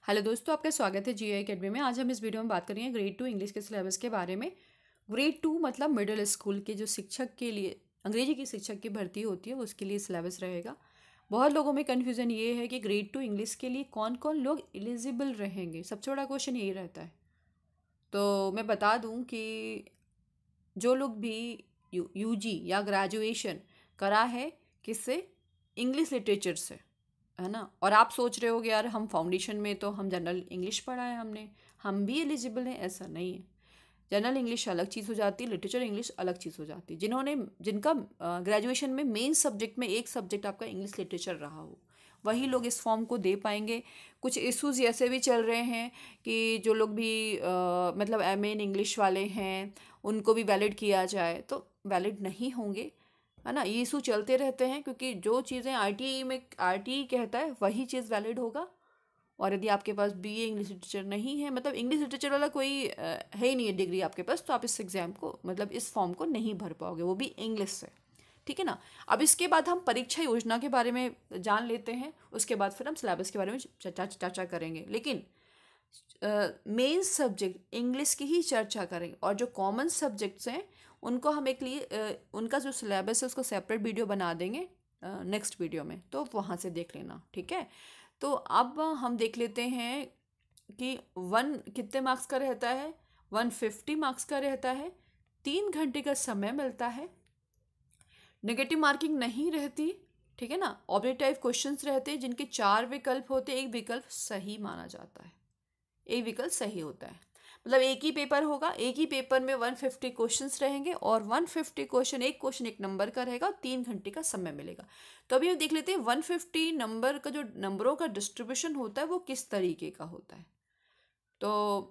Hello दोस्तों, आपका स्वागत है जीए एकेडमी में। आज हम इस वीडियो में बात करेंगे ग्रेड 2 इंग्लिश के सिलेबस के बारे में। ग्रेड 2 मतलब मिडिल स्कूल के जो शिक्षक के लिए अंग्रेजी की शिक्षक की भर्ती होती है उसके लिए सिलेबस रहेगा। बहुत लोगों में कन्फ्यूज़न ये है कि ग्रेड 2 इंग्लिश के लिए कौन कौन लोग एलिजिबल रहेंगे। सबसे बड़ा क्वेश्चन यही रहता है। तो मैं बता दूं कि जो लोग भी यूजी या ग्रेजुएशन करा है किससे, इंग्लिश लिटरेचर से, है ना। और आप सोच रहे होगे यार हम फाउंडेशन में तो हम जनरल इंग्लिश पढ़ा है हमने, हम भी एलिजिबल हैं। ऐसा नहीं है। जनरल इंग्लिश अलग चीज़ हो जाती है, लिटरेचर इंग्लिश अलग चीज़ हो जाती है। जिनका ग्रेजुएशन में मेन सब्जेक्ट में एक सब्जेक्ट आपका इंग्लिश लिटरेचर रहा हो वही लोग इस फॉर्म को दे पाएंगे। कुछ इश्यूज ऐसे भी चल रहे हैं कि जो लोग भी मतलब एमए इन इंग्लिश वाले हैं उनको भी वैलिड किया जाए तो वैलिड नहीं होंगे, है ना। ये इशू चलते रहते हैं क्योंकि जो चीज़ें आरटीई में आरटीई कहता है वही चीज़ वैलिड होगा। और यदि आपके पास बीए इंग्लिश लिटरेचर नहीं है, मतलब इंग्लिश लिटरेचर वाला कोई है ही नहीं है डिग्री आपके पास, तो आप इस एग्ज़ाम को मतलब इस फॉर्म को नहीं भर पाओगे, वो भी इंग्लिश से। ठीक है ना। अब इसके बाद हम परीक्षा योजना के बारे में जान लेते हैं, उसके बाद फिर हम सिलेबस के बारे में चर्चा करेंगे। लेकिन मेन सब्जेक्ट इंग्लिश की ही चर्चा करेंगे और जो कॉमन सब्जेक्ट्स हैं उनको हम उनका जो सिलेबस है उसको सेपरेट वीडियो बना देंगे नेक्स्ट वीडियो में, तो वहाँ से देख लेना। ठीक है। तो अब हम देख लेते हैं कि वन कितने मार्क्स का रहता है। 150 मार्क्स का रहता है। 3 घंटे का समय मिलता है। नेगेटिव मार्किंग नहीं रहती। ठीक है ना। ऑब्जेक्टिव क्वेश्चंस रहते हैं जिनके 4 विकल्प होते हैं, एक विकल्प सही माना जाता है, एक विकल्प सही होता है। मतलब एक ही पेपर होगा, एक ही पेपर में 150 क्वेश्चंस रहेंगे और 150 क्वेश्चन एक नंबर का रहेगा, 3 घंटे का समय मिलेगा। तो अभी हम देख लेते हैं 150 नंबर का जो नंबरों का डिस्ट्रीब्यूशन होता है वो किस तरीके का होता है। तो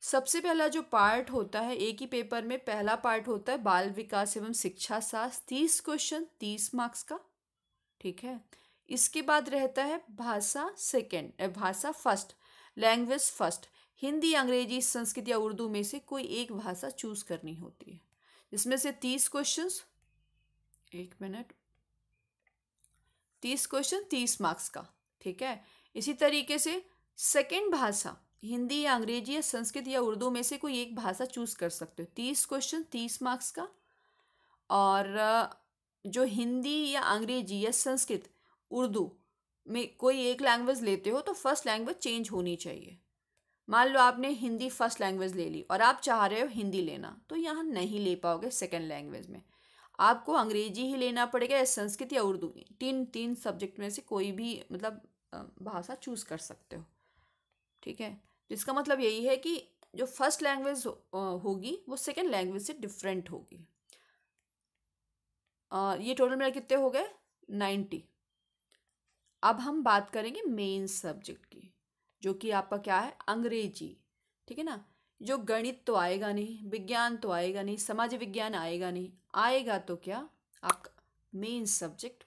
सबसे पहला जो पार्ट होता है एक ही पेपर में, पहला पार्ट होता है बाल विकास एवं शिक्षा शास्त्र, 30 क्वेश्चन 30 मार्क्स का। ठीक है। इसके बाद रहता है भाषा फर्स्ट, लैंग्वेज फर्स्ट, हिंदी अंग्रेजी संस्कृत या उर्दू में से कोई एक भाषा चूज करनी होती है, जिसमें से 30 क्वेश्चंस, 1 मिनट, 30 क्वेश्चन 30 मार्क्स का। ठीक है। इसी तरीके से सेकेंड भाषा, हिंदी या अंग्रेजी या संस्कृत या उर्दू में से कोई एक भाषा चूज कर सकते हो, 30 क्वेश्चन 30 मार्क्स का। और जो हिंदी या अंग्रेजी या संस्कृत उर्दू में कोई एक लैंग्वेज लेते हो तो फर्स्ट लैंग्वेज चेंज होनी चाहिए। मान लो आपने हिंदी फर्स्ट लैंग्वेज ले ली और आप चाह रहे हो हिंदी लेना, तो यहाँ नहीं ले पाओगे। सेकंड लैंग्वेज में आपको अंग्रेजी ही लेना पड़ेगा या संस्कृत या उर्दू, तीन तीन सब्जेक्ट में से कोई भी मतलब भाषा चूज कर सकते हो। ठीक है। जिसका मतलब यही है कि जो फर्स्ट लैंग्वेज होगी वो सेकेंड लैंग्वेज से डिफरेंट होगी। ये टोटल मेरा कितने हो गए, 90। अब हम बात करेंगे मेन सब्जेक्ट की, जो कि आपका क्या है, अंग्रेजी। ठीक है ना। जो गणित तो आएगा नहीं, विज्ञान तो आएगा नहीं, समाज विज्ञान आएगा नहीं, आएगा तो क्या आपका मेन सब्जेक्ट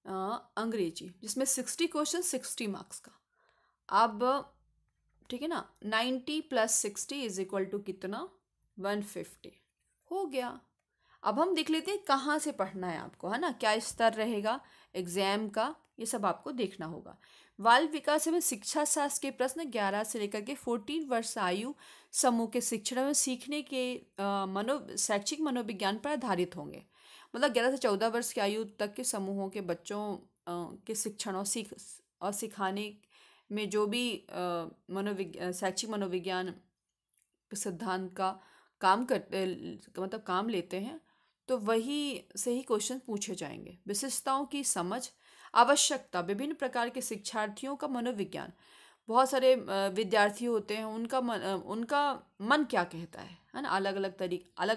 अंग्रेजी, जिसमें 60 क्वेश्चन 60 मार्क्स का। अब ठीक है ना, 90 + 60 = कितना, 150 हो गया। अब हम देख लेते हैं कहाँ से पढ़ना है आपको, है ना, क्या स्तर रहेगा एग्जाम का, ये सब आपको देखना होगा। बाल विकास एवं शिक्षा शास्त्र के प्रश्न 11 से लेकर के 14 वर्ष आयु समूह के शिक्षण एवं सीखने के शैक्षिक मनोविज्ञान पर आधारित होंगे। मतलब 11 से 14 वर्ष की आयु तक के समूहों के बच्चों के शिक्षण और सिखाने में जो भी शैक्षिक मनोविज्ञान सिद्धांत का मतलब काम लेते हैं, तो वही से ही क्वेश्चन पूछे जाएंगे। विशेषताओं की समझ, आवश्यकता, विभिन्न प्रकार के शिक्षार्थियों का मनोविज्ञान, बहुत सारे विद्यार्थी होते हैं, उनका मन क्या कहता है ना। अलग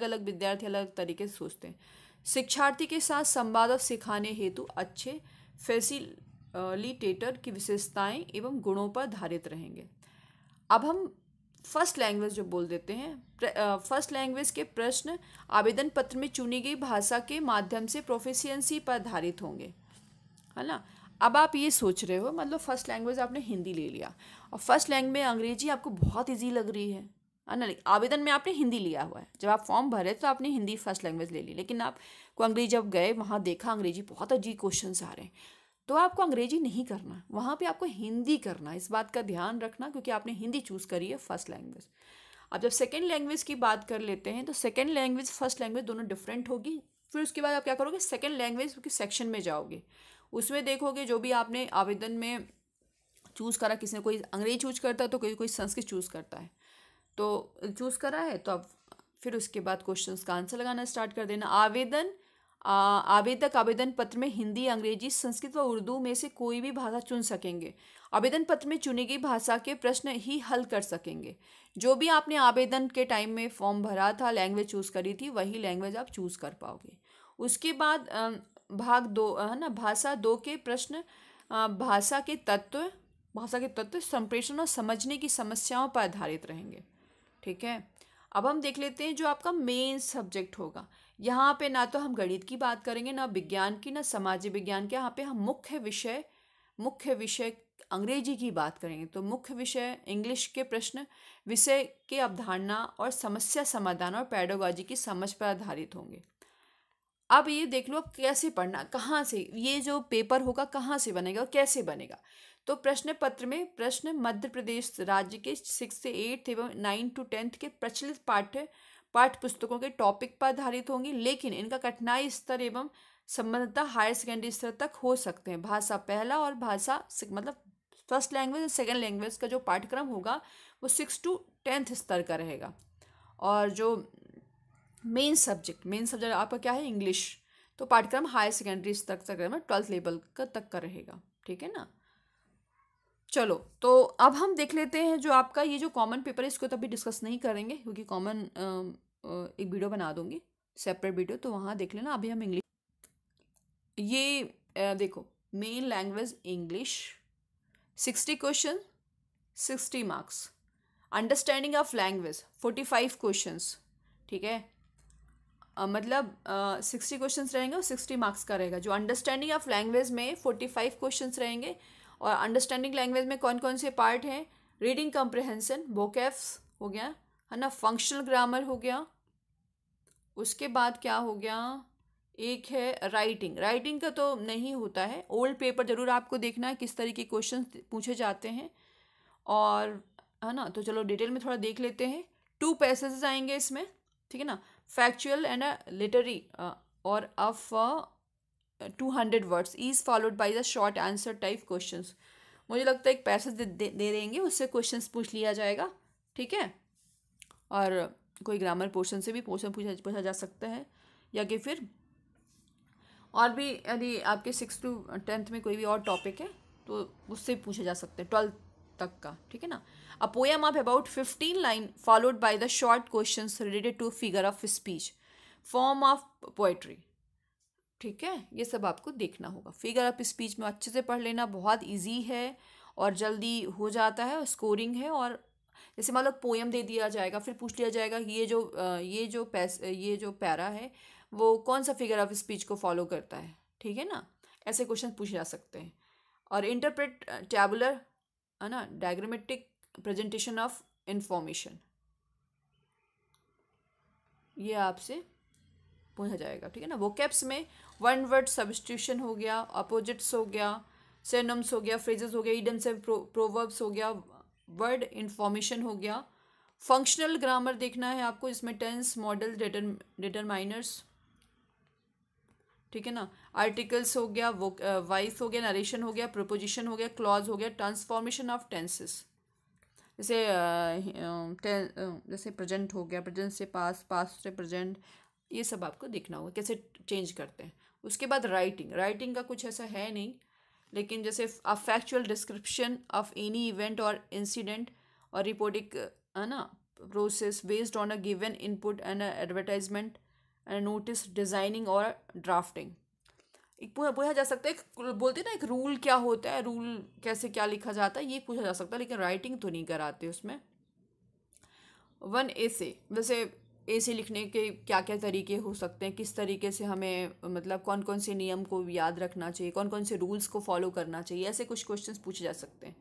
अलग विद्यार्थी अलग तरीके से सोचते हैं। शिक्षार्थी के साथ संवाद और सिखाने हेतु अच्छे फैसिलिटेटर की विशेषताएं एवं गुणों पर आधारित रहेंगे। अब हम फर्स्ट लैंग्वेज जो बोल देते हैं, फर्स्ट लैंग्वेज के प्रश्न आवेदन पत्र में चुनी गई भाषा के माध्यम से प्रोफिशिएंसी पर आधारित होंगे, है ना। अब आप ये सोच रहे हो, मतलब फर्स्ट लैंग्वेज आपने हिंदी ले लिया और फर्स्ट लैंग्वेज में अंग्रेजी आपको बहुत इजी लग रही है ना। आवेदन में आपने हिंदी लिया हुआ है, जब आप फॉर्म भरे तो आपने हिंदी फर्स्ट लैंग्वेज ले ली, लेकिन आपको अंग्रेजी जब गए वहाँ देखा अंग्रेजी बहुत अजीब क्वेश्चन आ रहे हैं, तो आपको अंग्रेजी नहीं करना, वहाँ पे आपको हिंदी करना। इस बात का ध्यान रखना, क्योंकि आपने हिंदी चूज़ करी है फर्स्ट लैंग्वेज। अब जब सेकेंड लैंग्वेज की बात कर लेते हैं, तो सेकेंड लैंग्वेज फर्स्ट लैंग्वेज दोनों डिफरेंट होगी। फिर उसके बाद आप क्या करोगे, सेकेंड लैंग्वेज के सेक्शन में जाओगे, उसमें देखोगे जो भी आपने आवेदन में चूज़ करा, किसी ने कोई अंग्रेजी चूज करता है तो कोई कोई संस्कृत चूज़ करता है, तो चूज़ करा है तो अब फिर उसके बाद क्वेश्चंस का आंसर लगाना स्टार्ट कर देना। आवेदक आवेदन पत्र में हिंदी, अंग्रेजी, संस्कृत व उर्दू में से कोई भी भाषा चुन सकेंगे। आवेदन पत्र में चुनी गई भाषा के प्रश्न ही हल कर सकेंगे। जो भी आपने आवेदन के टाइम में फॉर्म भरा था, लैंग्वेज चूज़ करी थी, वही लैंग्वेज आप चूज़ कर पाओगे। उसके बाद भाग 2 है ना, भाषा 2 के प्रश्न भाषा के तत्व, संप्रेषण और समझने की समस्याओं पर आधारित रहेंगे। ठीक है, अब हम देख लेते हैं जो आपका मेन सब्जेक्ट होगा। यहाँ पे ना तो हम गणित की बात करेंगे, ना विज्ञान की, ना सामाजिक विज्ञान की। यहाँ पे हम मुख्य विषय अंग्रेजी की बात करेंगे। तो मुख्य विषय इंग्लिश के प्रश्न विषय के अवधारणा और समस्या समाधान और पेडागॉजी की समझ पर आधारित होंगे। अब ये देख लो कैसे पढ़ना, कहाँ से ये जो पेपर होगा कहाँ से बनेगा और कैसे बनेगा। तो प्रश्न पत्र में प्रश्न मध्य प्रदेश राज्य के 6 से 8 एवं 9 to 10 के प्रचलित पाठ्य पुस्तकों के टॉपिक पर आधारित होंगी, लेकिन इनका कठिनाई स्तर एवं संबंधता हायर सेकेंडरी स्तर तक हो सकते हैं। भाषा पहला और मतलब फर्स्ट लैंग्वेज और सेकेंड लैंग्वेज का जो पाठ्यक्रम होगा वो 6 to 10 स्तर का रहेगा। और जो मेन सब्जेक्ट आपका क्या है, इंग्लिश, तो पाठ्यक्रम हायर सेकेंडरी स्तर तक 12th लेवल का तक का रहेगा। ठीक है ना। चलो, तो अब हम देख लेते हैं जो आपका ये जो कॉमन पेपर है, इसको तो अभी डिस्कस नहीं करेंगे, क्योंकि कॉमन एक वीडियो बना दूंगी, सेपरेट वीडियो, तो वहाँ देख लेना। अभी हम इंग्लिश, ये देखो, main language English, 60 question, 60 marks. Understanding of language 45 questions. ठीक है, मतलब 60 क्वेश्चंस रहेंगे और 60 मार्क्स का रहेगा। जो अंडरस्टैंडिंग ऑफ लैंग्वेज में 45 क्वेश्चंस रहेंगे। और अंडरस्टैंडिंग लैंग्वेज में कौन कौन से पार्ट हैं, रीडिंग कॉम्प्रिहेंशन, वोकैब्स हो गया, है ना, फंक्शनल ग्रामर हो गया। उसके बाद क्या हो गया, एक है राइटिंग का तो नहीं होता है, ओल्ड पेपर जरूर आपको देखना है किस तरीके के क्वेश्चन पूछे जाते हैं, और है ना। तो चलो डिटेल में थोड़ा देख लेते हैं। 2 पैसेजेस आएंगे इसमें, ठीक है ना, फैक्चुअल एंड लिटरेरी और of 200 words is followed by the short answer type questions. मुझे लगता है एक पैसेज दे देंगे, उससे क्वेश्चंस पूछ लिया जाएगा। ठीक है, और कोई ग्रामर पोर्शन से भी क्वेश्चन पूछा जा सकता है, या कि फिर और भी यदि आपके 6 to 10 में कोई भी और टॉपिक है तो उससे पूछे जा सकते हैं 12 तक का। ठीक है ना। A poem of about 15 line followed by the short questions related to figure of speech, form of poetry. ठीक है, ये सब आपको देखना होगा। फिगर ऑफ स्पीच में अच्छे से पढ़ लेना, बहुत इजी है और जल्दी हो जाता है, और स्कोरिंग है। और जैसे मान लो पोएम दे दिया जाएगा, फिर पूछ लिया जाएगा कि ये जो पैरा है वो कौन सा फिगर ऑफ स्पीच को फॉलो करता है। ठीक है ना, ऐसे क्वेश्चन पूछे जा सकते हैं। और इंटरप्रेट टैबुलर, है ना, डायग्रामेटिक प्रेजेंटेशन ऑफ इंफॉर्मेशन, ये आपसे पूछा जाएगा। ठीक है ना। वोकैब्स में वन वर्ड सब्स्टिट्यूशन हो गया, अपोजिट्स हो गया, सिनोनिम्स हो गया, फ्रेजेस हो गया, इडियम्स एंड प्रोवर्ब्स हो गया, वर्ड इंफॉर्मेशन हो गया। फंक्शनल ग्रामर देखना है आपको, इसमें टेंस, मॉडल, डिटरमाइनर्स, ठीक है ना, आर्टिकल्स हो गया, वाइस हो गया, नरेशन हो गया, प्रोपोजिशन हो गया, क्लॉज हो गया, ट्रांसफॉर्मेशन ऑफ टेंसेस, जैसे प्रेजेंट हो गया, प्रेजेंट से पास, पास से प्रेजेंट, ये सब आपको देखना होगा कैसे चेंज करते हैं। उसके बाद राइटिंग का कुछ ऐसा है नहीं, लेकिन जैसे a factual description of any event और इंसिडेंट और रिपोर्टिंग, है ना, process based on a given input and advertisement and notice, designing और ड्राफ्टिंग। एक पूछा जा सकता है, बोलते हैं ना एक रूल क्या होता है, रूल कैसे क्या लिखा जाता है, ये पूछा जा सकता है, लेकिन राइटिंग तो नहीं कराते उसमें। 1 एसे, वैसे ऐसे लिखने के क्या क्या तरीके हो सकते हैं, किस तरीके से हमें, मतलब कौन कौन से नियम को याद रखना चाहिए, कौन कौन से रूल्स को फॉलो करना चाहिए, ऐसे कुछ क्वेश्चंस पूछे जा सकते हैं।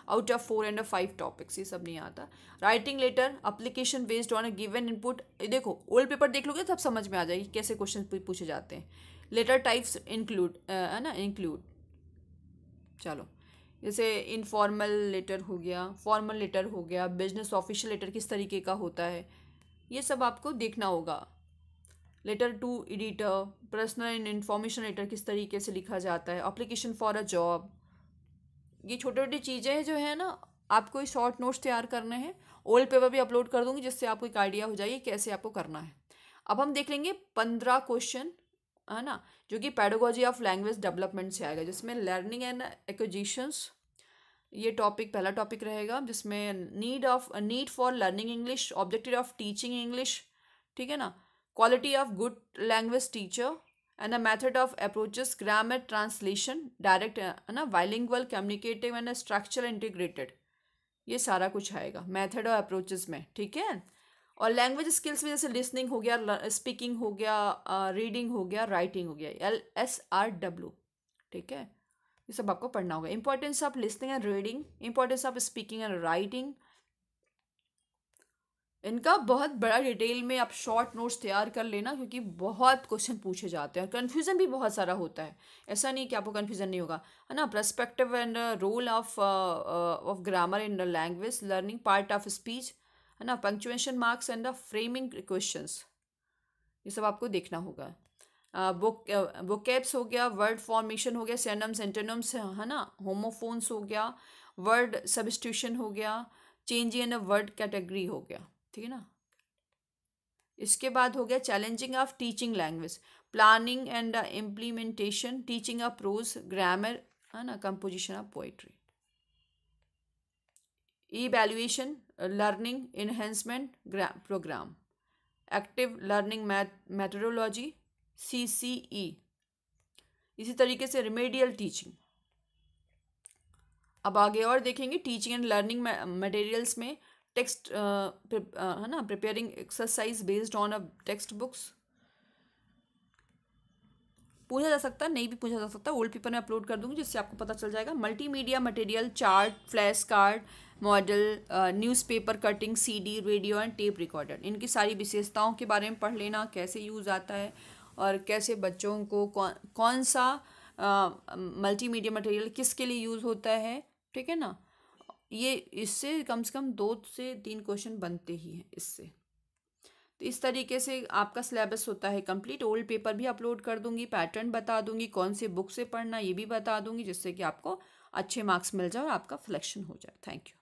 आउट ऑफ 4 and 5 टॉपिक्स, ये सब नहीं आता। Writing letter, application based on a given input, देखो ओल्ड पेपर देख लोगे तब समझ में आ जाएगी कैसे क्वेश्चन पूछे जाते हैं। लेटर टाइप्स इंक्लूड, है ना, इंक्लूड चलो, जैसे इनफॉर्मल लेटर हो गया, फॉर्मल लेटर हो गया, बिजनेस ऑफिशियल लेटर किस तरीके का होता है, ये सब आपको देखना होगा। Letter to editor, personal and information letter किस तरीके से लिखा जाता है, एप्लीकेशन फॉर अ जॉब, ये छोटी छोटी चीज़ें जो है ना, आपको शॉर्ट नोट्स तैयार करने हैं। ओल्ड पेपर भी अपलोड कर दूंगी जिससे आपको एक आइडिया हो जाए कैसे आपको करना है। अब हम देख लेंगे 15 क्वेश्चन, है ना, जो कि पेडागोजी ऑफ लैंग्वेज डेवलपमेंट से आएगा, जिसमें लर्निंग एंड एक्विजिशंस, ये टॉपिक पहला टॉपिक रहेगा, जिसमें need for learning English, objective of teaching English, ठीक है ना, quality of good language teacher and a method of approaches, grammar, translation, direct, है ना, bilingual, communicative and structural integrated, ये सारा कुछ आएगा मेथड और अप्रोचेस में, ठीक है। और लैंग्वेज स्किल्स में जैसे लिसनिंग हो गया, स्पीकिंग हो गया, रीडिंग हो गया, राइटिंग हो गया, LSRW, ठीक है, ये सब आपको पढ़ना होगा। Importance of listening and reading, importance of speaking and writing, इनका बहुत बड़ा डिटेल में आप शॉर्ट नोट्स तैयार कर लेना, क्योंकि बहुत क्वेश्चन पूछे जाते हैं और कन्फ्यूज़न भी बहुत सारा होता है। ऐसा नहीं कि आपको कन्फ्यूज़न नहीं होगा, है ना। Perspective and role of grammar in the language learning, part of speech, है ना, punctuation marks and the framing questions, ये सब आपको देखना होगा। वोकैब्स हो गया, वर्ड फॉर्मेशन हो गया, सिनोनिम्स एंटोनिम्स, है ना, होमोफोन्स हो गया, वर्ड सब्स्टिट्यूशन हो गया, change in a word category हो गया, ठीक है ना। इसके बाद हो गया challenging of teaching language, planning and implementation, teaching of prose, grammar, है ना, composition of poetry, evaluation, learning enhancement program, active learning methodology, CCE, इसी तरीके से रिमेडियल टीचिंग। अब आगे और देखेंगे टीचिंग एंड लर्निंग मटेरियल्स में टेक्स्ट, है ना, preparing exercise based on a text books, पूछा जा सकता है, नहीं भी पूछा जा सकता, ओल्ड पेपर में अपलोड कर दूंगी जिससे आपको पता चल जाएगा। Multimedia material, chart, flash card, model, newspaper cutting, CD, radio and tape recorder, इनकी सारी विशेषताओं के बारे में पढ़ लेना, कैसे यूज़ आता है और कैसे बच्चों को कौन सा मल्टीमीडिया मटेरियल किसके लिए यूज़ होता है, ठीक है ना। ये इससे कम से कम 2 से 3 क्वेश्चन बनते ही हैं इससे। तो इस तरीके से आपका सिलेबस होता है कंप्लीट। ओल्ड पेपर भी अपलोड कर दूंगी, पैटर्न बता दूंगी, कौन से बुक से पढ़ना ये भी बता दूंगी, जिससे कि आपको अच्छे मार्क्स मिल जाए और आपका सिलेक्शन हो जाए। Thank you.